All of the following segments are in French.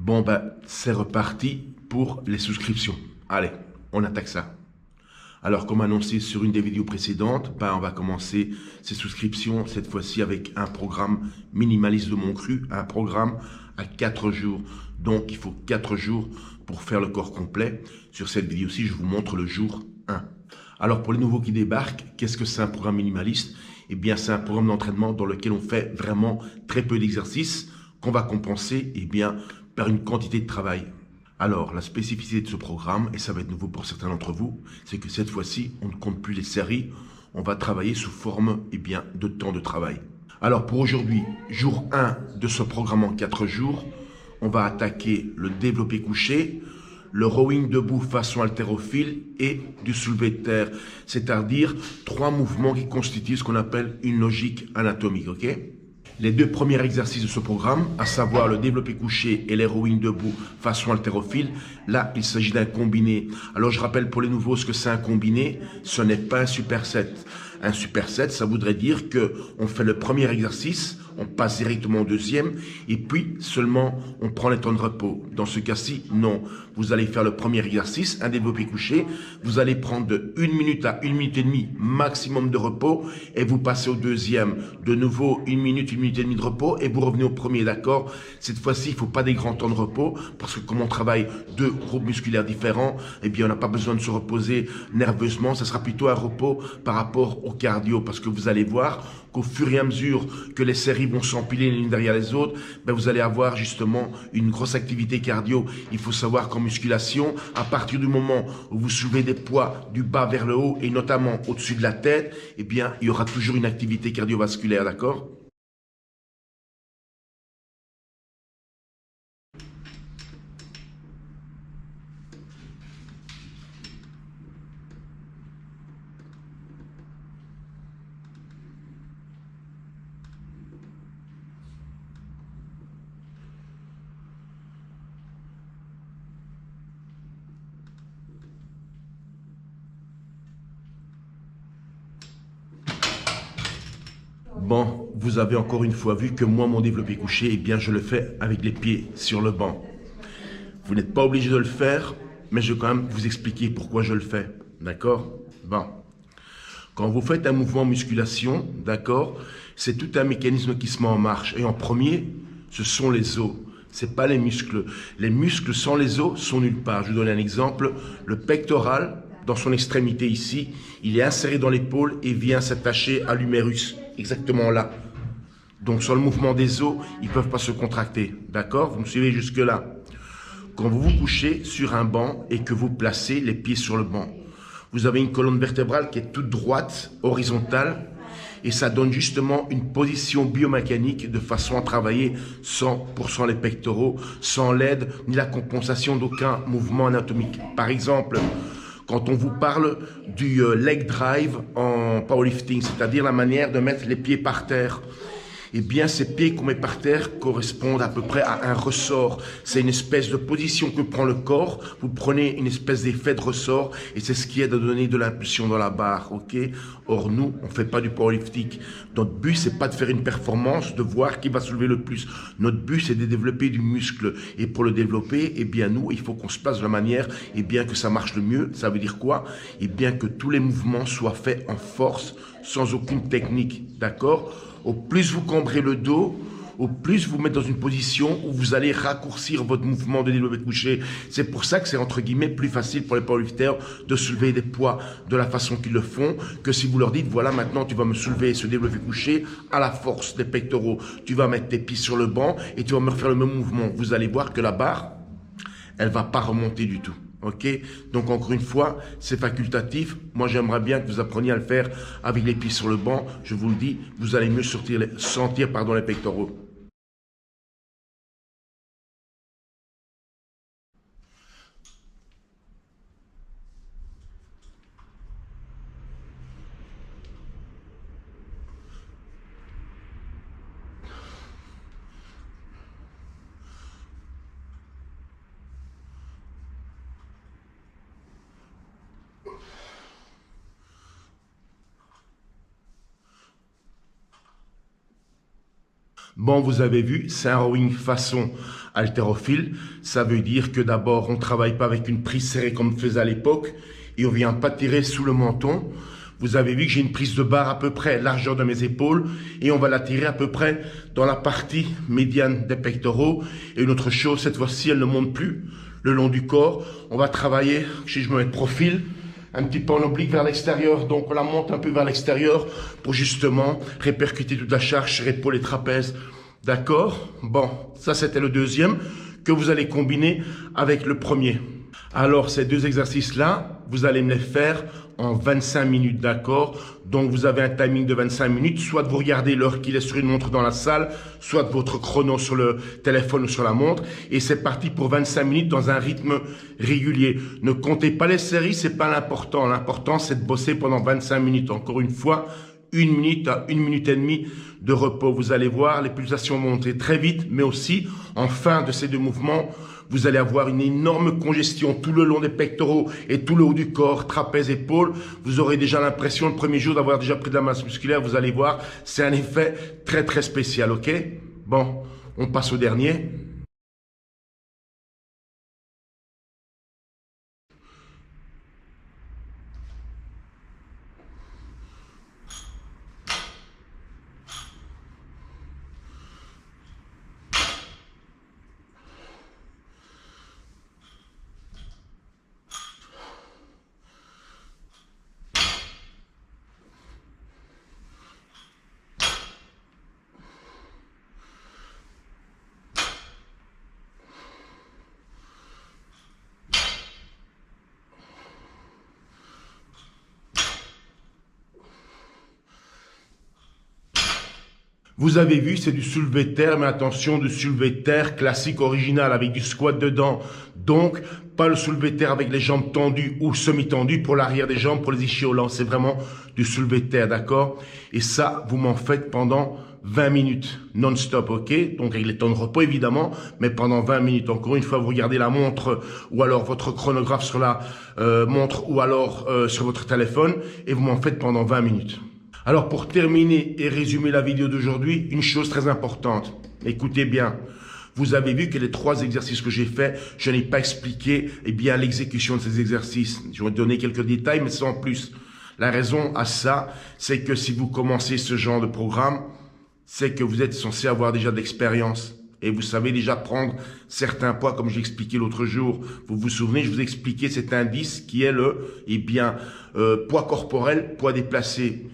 Bon, c'est reparti pour les souscriptions. Allez, on attaque ça. Alors, comme annoncé sur une des vidéos précédentes, on va commencer ces souscriptions, cette fois-ci avec un programme minimaliste de mon cru, un programme à 4 jours. Donc, il faut 4 jours pour faire le corps complet. Sur cette vidéo-ci, je vous montre le jour 1. Alors, pour les nouveaux qui débarquent, qu'est-ce que c'est un programme minimaliste? Eh bien, c'est un programme d'entraînement dans lequel on fait vraiment très peu d'exercices qu'on va compenser, par une quantité de travail. Alors, la spécificité de ce programme, et ça va être nouveau pour certains d'entre vous, c'est que cette fois-ci, on ne compte plus les séries, on va travailler sous forme de temps de travail. Alors, pour aujourd'hui, jour 1 de ce programme en 4 jours, on va attaquer le développé couché, le rowing debout façon haltérophile et du soulevé de terre, c'est-à-dire 3 mouvements qui constituent ce qu'on appelle une logique anatomique, ok? Les 2 premiers exercices de ce programme, à savoir le développé couché et les rowing debout façon haltérophile, là, il s'agit d'un combiné. Alors, je rappelle pour les nouveaux ce que c'est un combiné, ce n'est pas un superset. Un superset, ça voudrait dire que on fait le premier exercice, on passe directement au deuxième, et puis seulement on prend les temps de repos. Dans ce cas-ci, non. Vous allez faire le premier exercice, un développé couché, vous allez prendre de 1 minute à 1 minute et demie maximum de repos, et vous passez au deuxième. De nouveau, 1 minute et demie de repos, et vous revenez au premier, d'accord? Cette fois-ci, il ne faut pas des grands temps de repos, parce que comme on travaille 2 groupes musculaires différents, on n'a pas besoin de se reposer nerveusement, ça sera plutôt un repos par rapport au cardio, parce que vous allez voir qu'au fur et à mesure que les séries vont s'empiler les unes derrière les autres, vous allez avoir justement une grosse activité cardio. Il faut savoir qu'en musculation, à partir du moment où vous soulevez des poids du bas vers le haut et notamment au-dessus de la tête, il y aura toujours une activité cardiovasculaire, d'accord? Bon, vous avez encore une fois vu que moi, mon développé couché, je le fais avec les pieds sur le banc. Vous n'êtes pas obligé de le faire, mais je vais quand même vous expliquer pourquoi je le fais. D'accord? Bon. Quand vous faites un mouvement musculation, d'accord, c'est tout un mécanisme qui se met en marche. Et en premier, ce sont les os. C'est pas les muscles. Les muscles sans les os sont nulle part. Je vous donne un exemple. Le pectoral, dans son extrémité ici, il est inséré dans l'épaule et vient s'attacher à l'humérus. Exactement là. Donc sur le mouvement des os, ils ne peuvent pas se contracter. D'accord? Vous me suivez jusque-là? Quand vous vous couchez sur un banc et que vous placez les pieds sur le banc, vous avez une colonne vertébrale qui est toute droite, horizontale, et ça donne justement une position biomécanique de façon à travailler 100% les pectoraux, sans l'aide ni la compensation d'aucun mouvement anatomique. Par exemple, quand on vous parle du leg drive en powerlifting, c'est-à-dire la manière de mettre les pieds par terre, ces pieds qu'on met par terre correspondent à peu près à un ressort. C'est une espèce de position que prend le corps. Vous prenez une espèce d'effet de ressort et c'est ce qui aide à donner de l'impulsion dans la barre, ok? Or, nous, on ne fait pas du powerlifting. Notre but, c'est pas de faire une performance, de voir qui va soulever le plus. Notre but, c'est de développer du muscle. Et pour le développer, nous, il faut qu'on se place de la manière, que ça marche le mieux. Ça veut dire quoi? Que tous les mouvements soient faits en force, sans aucune technique, d'accord? Au plus vous cambrez le dos, au plus vous mettez dans une position où vous allez raccourcir votre mouvement de développé couché. C'est pour ça que c'est entre guillemets plus facile pour les powerlifters de soulever des poids de la façon qu'ils le font que si vous leur dites voilà maintenant tu vas me soulever ce développé couché à la force des pectoraux. Tu vas mettre tes pieds sur le banc et tu vas me refaire le même mouvement. Vous allez voir que la barre, elle va pas remonter du tout. Ok? Donc encore une fois, c'est facultatif. Moi, j'aimerais bien que vous appreniez à le faire avec les pieds sur le banc. Je vous le dis, vous allez mieux sentir les pectoraux. Bon, vous avez vu, c'est un rowing façon haltérophile. Ça veut dire que d'abord, on ne travaille pas avec une prise serrée comme on faisait à l'époque et on ne vient pas tirer sous le menton. Vous avez vu que j'ai une prise de barre à peu près largeur de mes épaules et on va la tirer à peu près dans la partie médiane des pectoraux. Et une autre chose, cette fois-ci, elle ne monte plus le long du corps. On va travailler, si je me mets de profil, un petit peu en oblique vers l'extérieur. Donc on la monte un peu vers l'extérieur pour justement répercuter toute la charge sur épaules et trapèzes. D'accord? Bon, ça c'était le deuxième que vous allez combiner avec le premier. Alors ces deux exercices-là, vous allez me les faire en 25 minutes, d'accord? Donc vous avez un timing de 25 minutes, soit vous regardez l'heure qu'il est sur une montre dans la salle, soit votre chrono sur le téléphone ou sur la montre, et c'est parti pour 25 minutes dans un rythme régulier. Ne comptez pas les séries, c'est pas l'important. L'important c'est de bosser pendant 25 minutes. Encore une fois, 1 minute à 1 minute et demie de repos. Vous allez voir, les pulsations vont monter très vite, mais aussi, en fin de ces deux mouvements, vous allez avoir une énorme congestion tout le long des pectoraux et tout le haut du corps, trapèze, épaules. Vous aurez déjà l'impression le premier jour d'avoir déjà pris de la masse musculaire. Vous allez voir, c'est un effet très très spécial, ok? Bon, on passe au dernier. Vous avez vu, c'est du soulevé de terre, mais attention, du soulevé de terre classique original avec du squat dedans. Donc, pas le soulevé de terre avec les jambes tendues ou semi-tendues pour l'arrière des jambes, pour les ischio-lents. C'est vraiment du soulevé de terre, d'accord? Et ça, vous m'en faites pendant 20 minutes non-stop, ok? Donc avec les temps de repos évidemment, mais pendant 20 minutes. Encore une fois, vous regardez la montre ou alors votre chronographe sur la montre ou alors sur votre téléphone et vous m'en faites pendant 20 minutes. Alors pour terminer et résumer la vidéo d'aujourd'hui, une chose très importante. Écoutez bien. Vous avez vu que les 3 exercices que j'ai faits, je n'ai pas expliqué l'exécution de ces exercices. Je vais donner quelques détails, mais sans plus. La raison à ça, c'est que si vous commencez ce genre de programme, c'est que vous êtes censé avoir déjà de l'expérience. Et vous savez déjà prendre certains poids, comme j'ai expliqué l'autre jour. Vous vous souvenez, je vous ai expliqué cet indice qui est le poids corporel, poids déplacé.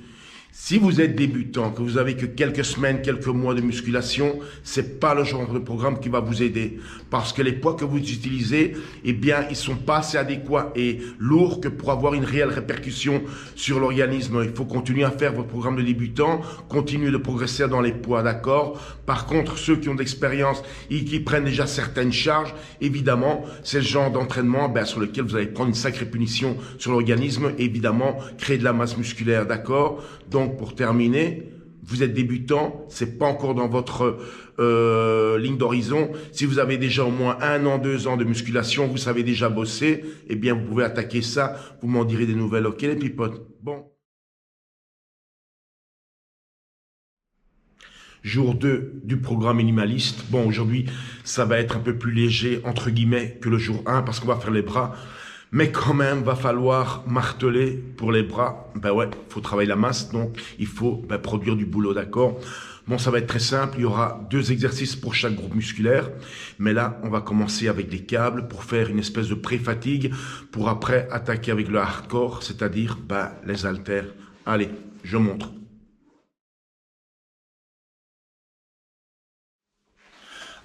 Si vous êtes débutant, que vous avez que quelques semaines, quelques mois de musculation, c'est pas le genre de programme qui va vous aider. Parce que les poids que vous utilisez, ils sont pas assez adéquats et lourds que pour avoir une réelle répercussion sur l'organisme. Il faut continuer à faire votre programme de débutant, continuer de progresser dans les poids, d'accord? Par contre, ceux qui ont de l'expérience et qui prennent déjà certaines charges, évidemment, c'est le genre d'entraînement sur lequel vous allez prendre une sacrée punition sur l'organisme et évidemment créer de la masse musculaire, d'accord? Donc, pour terminer, vous êtes débutant, c'est pas encore dans votre ligne d'horizon. Si vous avez déjà au moins 1 an, 2 ans de musculation, vous savez déjà bosser, vous pouvez attaquer ça. Vous m'en direz des nouvelles, ok les pipotes? Bon. Jour 2 du programme minimaliste. Bon, aujourd'hui, ça va être un peu plus léger, entre guillemets, que le jour 1, parce qu'on va faire les bras. Mais quand même, va falloir marteler pour les bras. Faut travailler la masse, donc il faut produire du boulot, d'accord? Bon, ça va être très simple, il y aura 2 exercices pour chaque groupe musculaire. Mais là, on va commencer avec des câbles pour faire une espèce de pré-fatigue, pour après attaquer avec le hardcore, c'est-à-dire les haltères. Allez, je montre.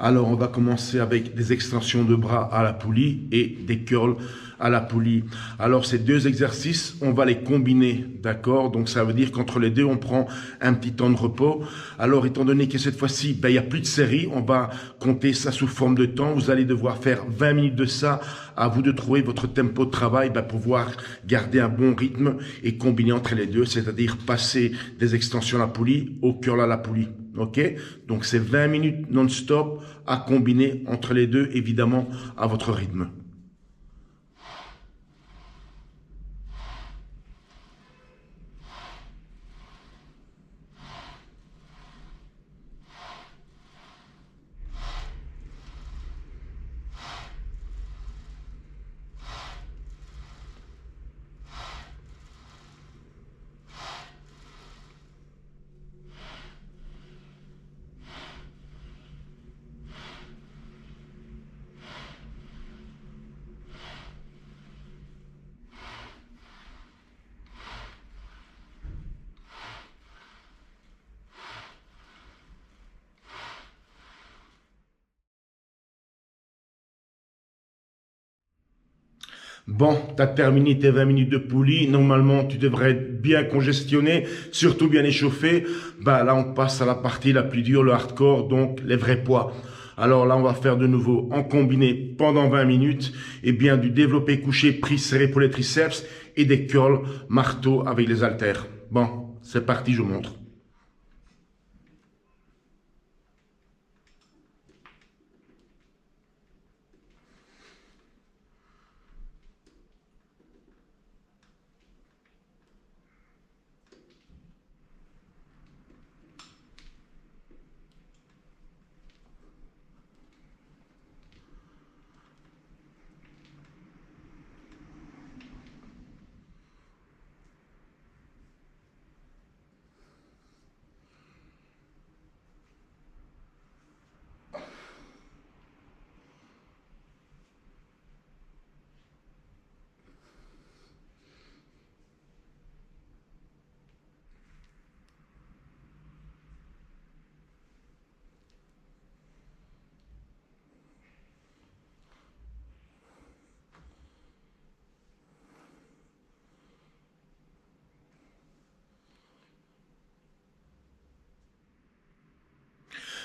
Alors, on va commencer avec des extensions de bras à la poulie et des curls à la poulie. Alors, ces 2 exercices, on va les combiner, d'accord? Donc, ça veut dire qu'entre les deux, on prend un petit temps de repos. Alors, étant donné que cette fois-ci, il n'y a plus de série, on va compter ça sous forme de temps. Vous allez devoir faire 20 minutes de ça. À vous de trouver votre tempo de travail pour pouvoir garder un bon rythme et combiner entre les deux, c'est-à-dire passer des extensions à la poulie au curl à la poulie. Ok? Donc, c'est 20 minutes non-stop à combiner entre les deux, évidemment, à votre rythme. Bon, tu as terminé tes 20 minutes de poulie. Normalement, tu devrais être bien congestionné, surtout bien échauffé. Bah, là, on passe à la partie la plus dure, le hardcore, donc les vrais poids. Alors là, on va faire de nouveau en combiné pendant 20 minutes, et bien du développé couché, prise serrée pour les triceps et des curls marteau avec les haltères. Bon, c'est parti, je montre.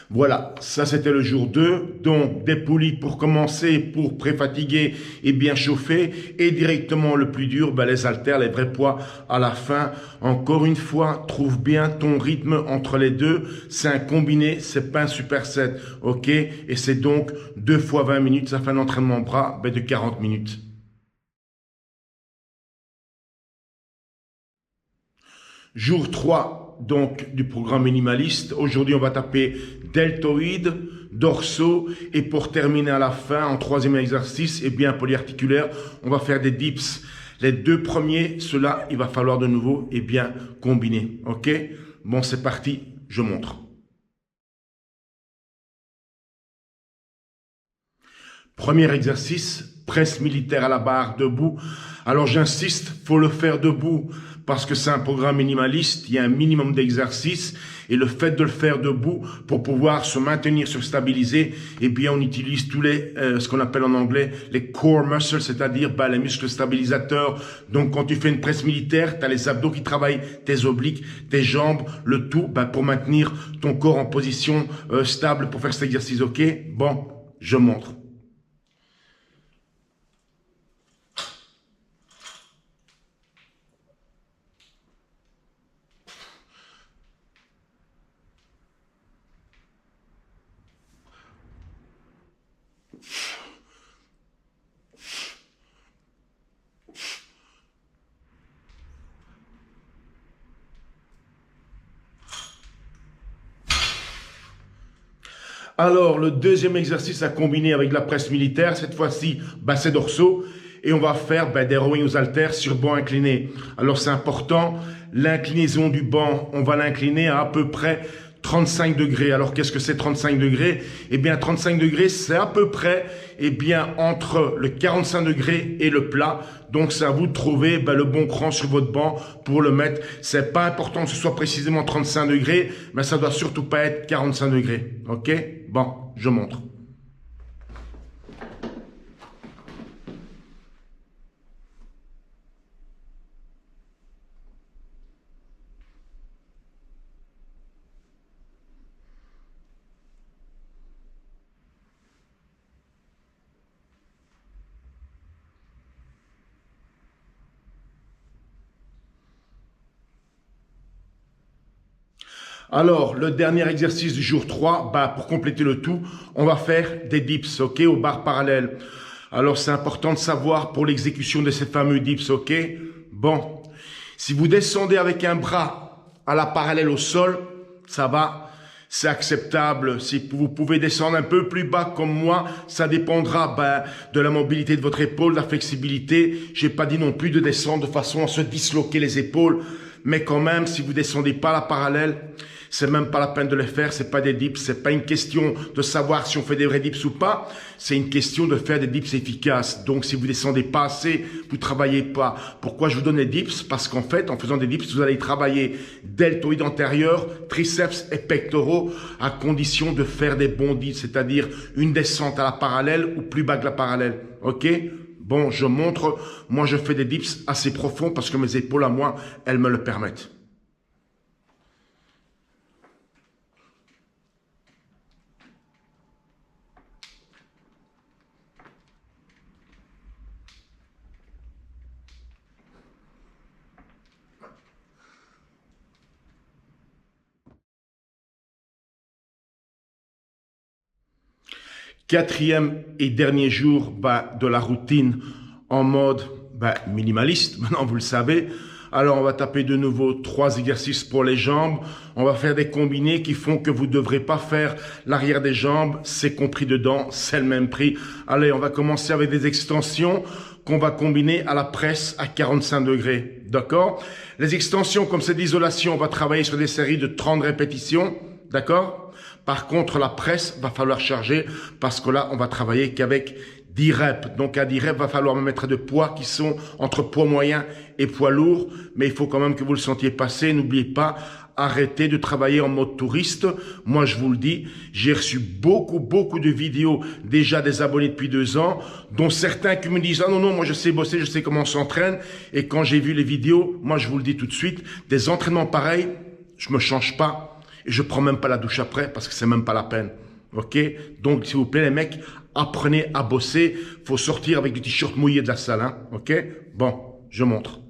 Voilà, ça c'était le jour 2, donc des poulies pour commencer, pour pré-fatiguer et bien chauffer, et directement le plus dur, ben, les haltères, les vrais poids à la fin. Encore une fois, trouve bien ton rythme entre les deux, c'est un combiné, c'est pas un superset, ok? Et c'est donc 2 fois 20 minutes, ça fait un entraînement bras ben, de 40 minutes. Jour 3, donc, du programme minimaliste. Aujourd'hui, on va taper deltoïdes, dorsaux. Et pour terminer à la fin, en troisième exercice, et bien polyarticulaire, on va faire des dips. Les 2 premiers, ceux-là, il va falloir de nouveau, et bien, combiner. OK? Bon, c'est parti, je montre. Premier exercice, presse militaire à la barre, debout. Alors j'insiste, faut le faire debout parce que c'est un programme minimaliste, il y a un minimum d'exercices et le fait de le faire debout pour pouvoir se maintenir, se stabiliser, eh bien on utilise tous les, ce qu'on appelle en anglais les core muscles, c'est-à-dire les muscles stabilisateurs. Donc quand tu fais une presse militaire, tu as les abdos qui travaillent, tes obliques, tes jambes, le tout pour maintenir ton corps en position stable pour faire cet exercice, ok? Bon, je montre. Alors, le deuxième exercice à combiner avec la presse militaire, cette fois-ci, basset dorsaux. Et on va faire des rowing aux haltères sur banc incliné. Alors, c'est important, l'inclinaison du banc, on va l'incliner à peu près 35 degrés. Alors, qu'est-ce que c'est 35 degrés? Eh bien, 35 degrés, c'est à peu près entre le 45 degrés et le plat. Donc, c'est à vous de trouver le bon cran sur votre banc pour le mettre. C'est pas important que ce soit précisément 35 degrés, mais ça doit surtout pas être 45 degrés. OK? Bon, je montre. Alors, le dernier exercice du jour 3, pour compléter le tout, on va faire des dips, ok, aux barres parallèles. Alors, c'est important de savoir pour l'exécution de ces fameux dips, ok? Bon, si vous descendez avec un bras à la parallèle au sol, ça va, c'est acceptable. Si vous pouvez descendre un peu plus bas comme moi, ça dépendra de la mobilité de votre épaule, de la flexibilité. J'ai pas dit non plus de descendre de façon à se disloquer les épaules, mais quand même, si vous descendez pas à la parallèle, c'est même pas la peine de les faire, c'est pas des dips, c'est pas une question de savoir si on fait des vrais dips ou pas, c'est une question de faire des dips efficaces. Donc si vous descendez pas assez, vous travaillez pas. Pourquoi je vous donne les dips? Parce qu'en fait, en faisant des dips, vous allez travailler deltoïdes antérieurs, triceps et pectoraux, à condition de faire des bons dips, c'est-à-dire une descente à la parallèle ou plus bas que la parallèle. Ok? Bon. Bon, je montre, moi je fais des dips assez profonds parce que mes épaules à moi, elles me le permettent. Quatrième et dernier jour de la routine en mode minimaliste, maintenant vous le savez. Alors on va taper de nouveau 3 exercices pour les jambes. On va faire des combinés qui font que vous ne devrez pas faire l'arrière des jambes. C'est compris dedans, c'est le même prix. Allez, on va commencer avec des extensions qu'on va combiner à la presse à 45 degrés. D'accord? Les extensions, comme c'est d'isolation, on va travailler sur des séries de 30 répétitions. D'accord? Par contre, la presse, va falloir charger parce que là, on va travailler qu'avec 10 reps. Donc, à 10 reps, va falloir me mettre des poids qui sont entre poids moyen et poids lourd. Mais il faut quand même que vous le sentiez passer. N'oubliez pas, arrêtez de travailler en mode touriste. Moi, je vous le dis, j'ai reçu beaucoup de vidéos déjà des abonnés depuis 2 ans, dont certains qui me disent « Ah non, moi je sais bosser, je sais comment on s'entraîne. » Et quand j'ai vu les vidéos, moi je vous le dis tout de suite, des entraînements pareils, je me change pas. Et je prends même pas la douche après parce que c'est même pas la peine. Ok? Donc, s'il vous plaît, les mecs, apprenez à bosser. Faut sortir avec du t-shirt mouillé de la salle. Hein? Ok? Bon, je montre.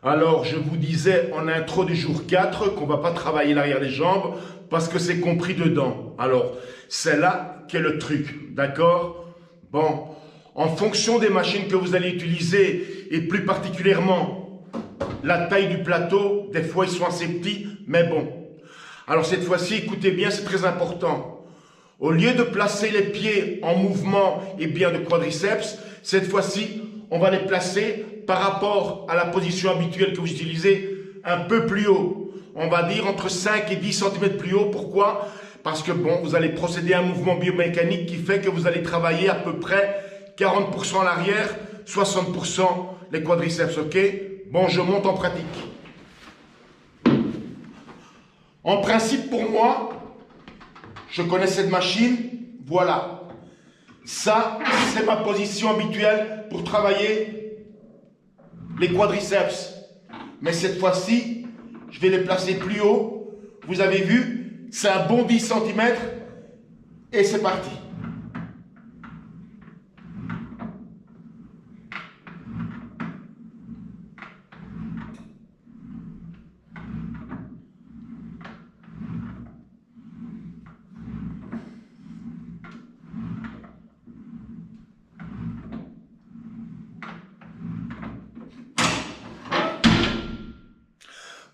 Alors, je vous disais en intro du jour 4 qu'on ne va pas travailler l'arrière des jambes parce que c'est compris dedans. Alors, c'est là qu'est le truc, d'accord? Bon, en fonction des machines que vous allez utiliser et plus particulièrement la taille du plateau, des fois ils sont assez petits, mais bon. Alors cette fois-ci, écoutez bien, c'est très important. Au lieu de placer les pieds en mouvement et bien de quadriceps, cette fois-ci, on va les placer par rapport à la position habituelle que vous utilisez un peu plus haut. On va dire entre 5 et 10 cm plus haut. Pourquoi? Parce que bon, vous allez procéder à un mouvement biomécanique qui fait que vous allez travailler à peu près 40% à l'arrière, 60% les quadriceps, ok? Bon, je monte en pratique. En principe, pour moi, je connais cette machine, voilà. Ça, c'est ma position habituelle pour travailler les quadriceps. Mais cette fois-ci, je vais les placer plus haut. Vous avez vu, c'est un bon 10 cm et c'est parti.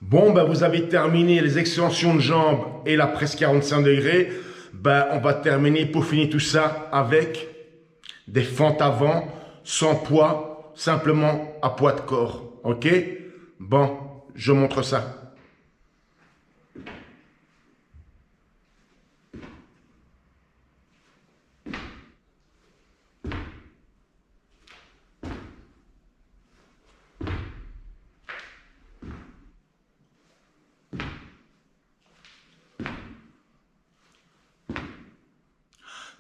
Bon, vous avez terminé les extensions de jambes et la presse 45 degrés. On va terminer pour finir tout ça avec des fentes avant, sans poids, simplement à poids de corps. Ok? Bon, je montre ça.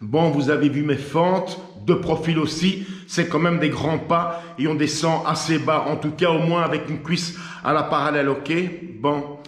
Bon, vous avez vu mes fentes, de profil aussi, c'est quand même des grands pas et on descend assez bas, en tout cas au moins avec une cuisse à la parallèle, ok? Bon,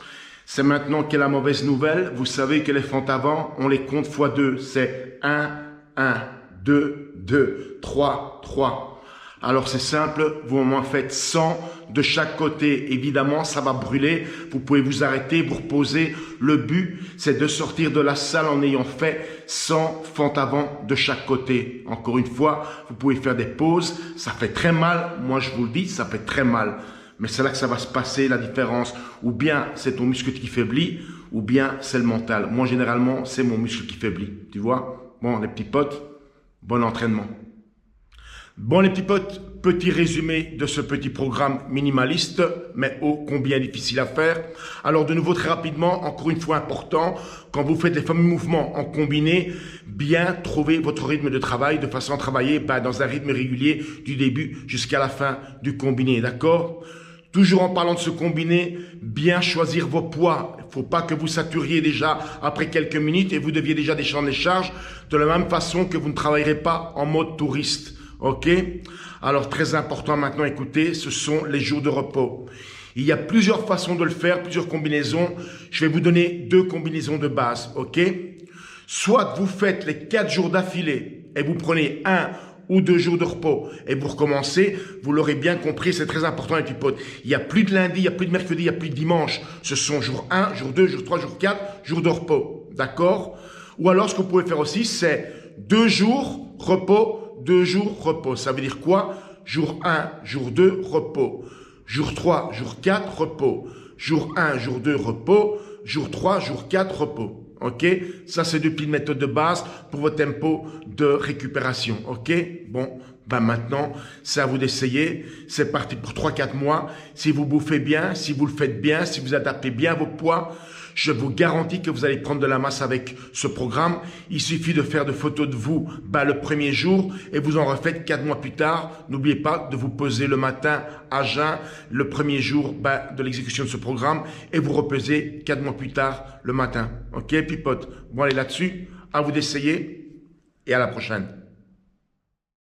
c'est maintenant qu'est la mauvaise nouvelle, vous savez que les fentes avant, on les compte x2, c'est 1, 1, 2, 2, 3, 3. Alors c'est simple, vous m'en faites 100 de chaque côté. Évidemment, ça va brûler. Vous pouvez vous arrêter, vous reposer. Le but, c'est de sortir de la salle en ayant fait 100 fentes avant de chaque côté. Encore une fois, vous pouvez faire des pauses. Ça fait très mal. Moi, je vous le dis, ça fait très mal. Mais c'est là que ça va se passer, la différence. Ou bien c'est ton muscle qui faiblit, ou bien c'est le mental. Moi, généralement, c'est mon muscle qui faiblit. Tu vois? Bon, les petits potes, bon entraînement. Bon les petits potes, petit résumé de ce petit programme minimaliste, mais ô combien difficile à faire. Alors de nouveau très rapidement, encore une fois important, quand vous faites les fameux mouvements en combiné, bien trouver votre rythme de travail de façon à travailler dans un rythme régulier du début jusqu'à la fin du combiné, d'accord? Toujours en parlant de ce combiné, bien choisir vos poids. Il ne faut pas que vous saturiez déjà après quelques minutes et vous deviez déjà descendre les charges de la même façon que vous ne travaillerez pas en mode touriste. Ok? Alors très important maintenant, écoutez, ce sont les jours de repos. Il y a plusieurs façons de le faire, plusieurs combinaisons. Je vais vous donner 2 combinaisons de base, ok? Soit vous faites les 4 jours d'affilée et vous prenez 1 ou 2 jours de repos et vous recommencez, vous l'aurez bien compris, c'est très important les petits potes. Il n'y a plus de lundi, il n'y a plus de mercredi, il n'y a plus de dimanche. Ce sont jour 1, jour 2, jour 3, jour 4, jour de repos, d'accord? Ou alors ce que vous pouvez faire aussi, c'est 2 jours repos, 2 jours repos. Ça veut dire quoi? Jour 1, jour 2, repos. Jour 3, jour 4, repos. Jour 1, jour 2, repos. Jour 3, jour 4, repos. Ok? Ça, c'est 2 petites méthodes de base pour votre tempo de récupération. Ok? Bon, maintenant, c'est à vous d'essayer. C'est parti pour 3-4 mois. Si vous bouffez bien, si vous le faites bien, si vous adaptez bien vos poids, je vous garantis que vous allez prendre de la masse avec ce programme. Il suffit de faire des photos de vous le premier jour et vous en refaites 4 mois plus tard. N'oubliez pas de vous peser le matin à jeun le premier jour de l'exécution de ce programme et vous repesez 4 mois plus tard le matin. Ok, pipote? Bon, allez là-dessus. À vous d'essayer et à la prochaine.